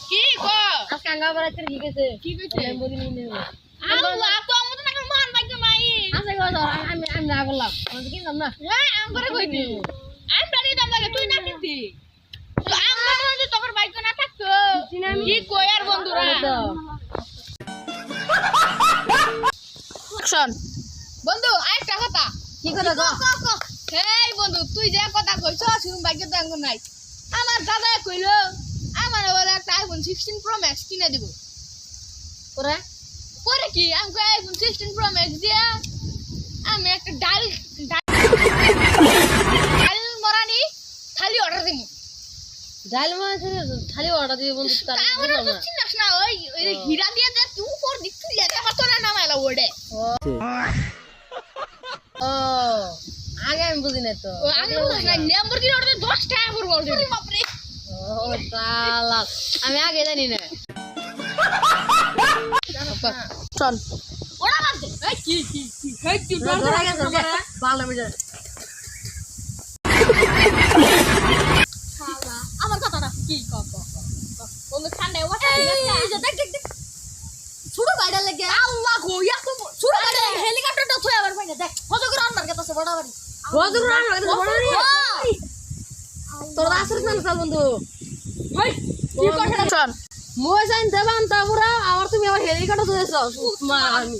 কি কো আজকে আঙ্গা বাড়াতে কি কইছে কি কইছে বলি নি আল্লাহ তো আমতো না মান বাইকে নাই আছে গো আমি না বললাম আমি কি জান না হ্যাঁ আম করে কইতি আম বাড়ি দাম লাগে তুই না কিনতি তো আম বাড়ি তোর বাইক না থাকতো কি কই আর বন্ধুরা অ্যাকশন বন্ধু আরেকটা কথা কি কথা গো এই বন্ধু তুই যে কথা কইছস শুন বাইকে তো আঙ্গুর নাই আমার দাদা কইলো আমার বলে একটা আইফোন 16 প্রো ম্যাক্স কিনে দিব ওরে পরে কি আমাকে আইফোন 16 প্রো ম্যাক্স দিয়া আমি একটা ডাল মরানি খালি অর্ডার দিই ডাল মাছ খালি অর্ডার দিয়ে বন্ধু তার আমরা তো চিনাস না ওই হীরা দিয়ে দে তুই উপর দিক তুই লাগে আমার তো নাম আইলা ওড়ে ও আগে আমি বুঝি না তো আগে বুঝছ না ল্যাম্বরগিনি অর্ডার 10 টাকা পড়ব অলরেডি বাপ রে ও শালা আমি আগে জানি না চল ওড়া বাদ দে এই কি হেই তুই ধরা গেছে ভালো মিটার শালা আমার কথাটা কি বন্ধু ঠান্ডা ওটা এই যে দেখ ছোট গাড়ি লাগে আল্লাহ গো ইয়া তো ছোট গাড়ি হেলিকপ্টারটা থই আবার ভাই দেখ কত করে আনবার কথা আছে বড় গাড়ি গজর রান লাগে বড় রে তোর আসর না চল বন্ধু ভাই কি কথা চল মই জান দেবান তা পুরা আর তুমি আবার হেলিকপ্টার ধরেছো মা আমি